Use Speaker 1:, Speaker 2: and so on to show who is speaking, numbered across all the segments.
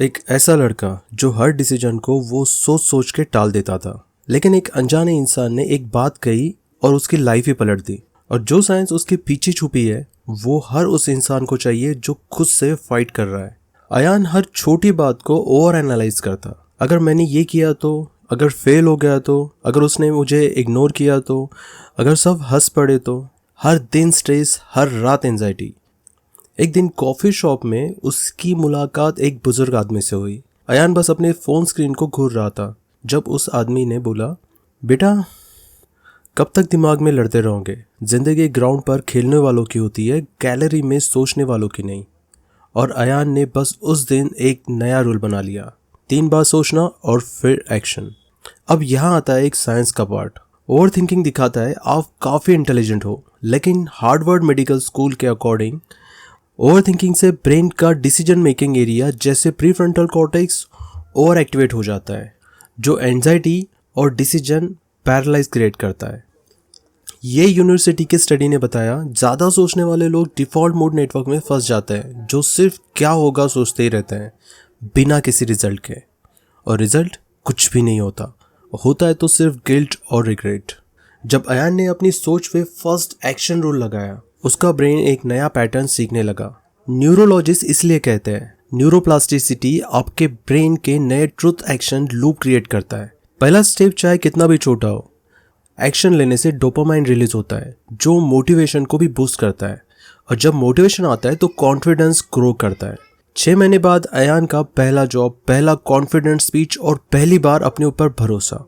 Speaker 1: एक ऐसा लड़का जो हर डिसीजन को वो सोच सोच के टाल देता था, लेकिन एक अनजाने इंसान ने एक बात कही और उसकी लाइफ ही पलट दी। और जो साइंस उसके पीछे छुपी है वो हर उस इंसान को चाहिए जो खुद से फाइट कर रहा है। अयान हर छोटी बात को ओवर एनालाइज करता। अगर मैंने ये किया तो, अगर फेल हो गया तो, अगर उसने मुझे इग्नोर किया तो, अगर सब हंस पड़े तो। हर दिन स्ट्रेस, हर रात एंजाइटी। एक दिन कॉफी शॉप में उसकी मुलाकात एक बुजुर्ग आदमी से हुई। अयान बस अपने फोन स्क्रीन को घूर रहा था जब उस आदमी ने बोला, बेटा कब तक दिमाग में लड़ते रहोगे? जिंदगी ग्राउंड पर खेलने वालों की होती है, गैलरी में सोचने वालों की नहीं। और अयान ने बस उस दिन एक नया रूल बना लिया, 3 बार सोचना और फिर एक्शन। अब यहाँ आता है एक साइंस का पार्ट। ओवर थिंकिंग दिखाता है आप काफ़ी इंटेलिजेंट हो, लेकिन हार्वर्ड मेडिकल स्कूल के अकॉर्डिंग ओवर थिंकिंग से ब्रेन का डिसीजन मेकिंग एरिया जैसे प्रीफ्रंटल कॉर्टेक्स ओवर एक्टिवेट हो जाता है, जो एंजाइटी और डिसीजन पैरालाइज क्रिएट करता है। ये यूनिवर्सिटी के स्टडी ने बताया, ज़्यादा सोचने वाले लोग डिफ़ॉल्ट मोड नेटवर्क में फंस जाते हैं, जो सिर्फ क्या होगा सोचते ही रहते हैं बिना किसी रिजल्ट के। और रिजल्ट कुछ भी नहीं होता, होता है तो सिर्फ गिल्ट और रिग्रेट। जब अयान ने अपनी सोच पे फर्स्ट एक्शन रूल लगाया, उसका ब्रेन एक नया पैटर्न सीखने लगा। न्यूरोलॉजिस्ट इसलिए कहते हैं न्यूरोप्लास्टिसिटी आपके ब्रेन के नए ट्रुथ एक्शन लूप क्रिएट करता है। पहला स्टेप चाहे कितना भी छोटा हो, एक्शन लेने से डोपामाइन रिलीज होता है जो मोटिवेशन को भी बूस्ट करता है। और जब मोटिवेशन आता है तो कॉन्फिडेंस ग्रो करता है। 6 महीने बाद अयान का पहला जॉब, पहला कॉन्फिडेंट स्पीच और पहली बार अपने ऊपर भरोसा।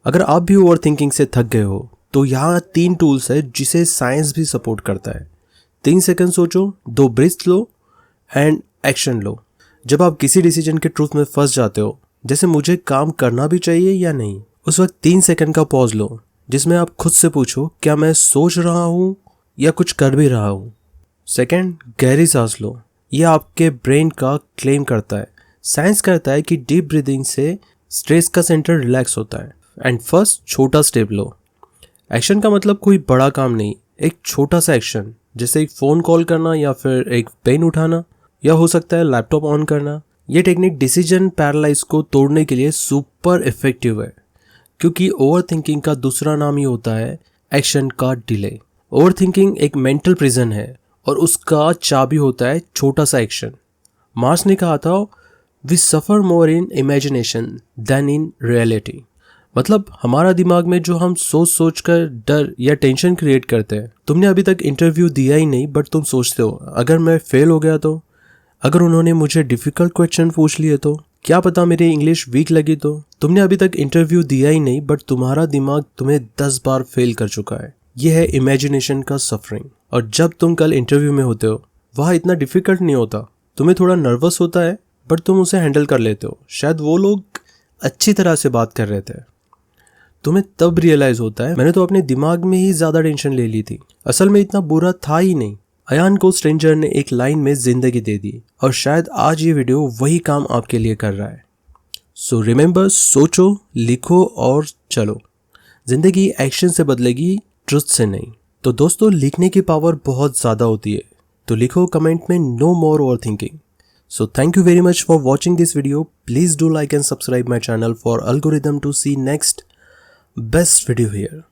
Speaker 1: अगर आप भी ओवर थिंकिंग से थक गए हो तो यहाँ 3 टूल्स है जिसे साइंस भी सपोर्ट करता है। 3 सेकंड सोचो, 2 ब्रीथ लो एंड एक्शन लो। जब आप किसी डिसीजन के ट्रूथ में फंस जाते हो, जैसे मुझे काम करना भी चाहिए या नहीं, उस वक्त 3 सेकंड का पॉज लो, जिसमें आप खुद से पूछो, क्या मैं सोच रहा हूँ या कुछ कर भी रहा हूँ। सेकंड, गहरी सांस लो। यह आपके ब्रेन का क्लेम करता है। साइंस कहता है कि डीप ब्रीदिंग से स्ट्रेस का सेंटर रिलैक्स होता है। एंड फर्स्ट, छोटा स्टेप लो। एक्शन का मतलब कोई बड़ा काम नहीं, एक छोटा सा एक्शन, जैसे एक फ़ोन कॉल करना या फिर एक पेन उठाना, या हो सकता है लैपटॉप ऑन करना। ये टेक्निक डिसीजन पैरालाइज को तोड़ने के लिए सुपर इफेक्टिव है, क्योंकि ओवर थिंकिंग का दूसरा नाम ही होता है एक्शन का डिले। ओवर थिंकिंग एक मेंटल प्रिजन है और उसका चाबी होता है छोटा सा एक्शन। मार्स ने कहा था, we suffer more in imagination than in reality. मतलब हमारा दिमाग में जो हम सोच सोच कर डर या टेंशन क्रिएट करते हैं। तुमने अभी तक इंटरव्यू दिया ही नहीं बट तुम सोचते हो, अगर मैं फेल हो गया तो, अगर उन्होंने मुझे डिफिकल्ट क्वेश्चन पूछ लिए तो, क्या पता मेरी इंग्लिश वीक लगी तो। तुमने अभी तक इंटरव्यू दिया ही नहीं बट तुम्हारा दिमाग तुम्हें 10 बार फेल कर चुका है। यह है इमेजिनेशन का सफरिंग। और जब तुम कल इंटरव्यू में होते हो, वहाँ इतना डिफिकल्ट नहीं होता। तुम्हें थोड़ा नर्वस होता है बट तुम उसे हैंडल कर लेते हो। शायद वो लोग अच्छी तरह से बात कर रहे थे। तुम्हें तब रियलाइज होता है, मैंने तो अपने दिमाग में ही ज़्यादा टेंशन ले ली थी, असल में इतना बुरा था ही नहीं। अयान को स्ट्रेंजर ने एक लाइन में जिंदगी दे दी, और शायद आज ये वीडियो वही काम आपके लिए कर रहा है। सो रिमेंबर, सोचो, लिखो और चलो। जिंदगी एक्शन से बदलेगी, ट्रुथ से नहीं। तो दोस्तों, लिखने की पावर बहुत ज़्यादा होती है, तो लिखो कमेंट में no more overthinking. So thank you very much for watching this video. Please do like and subscribe my channel for algorithm to see next best video here.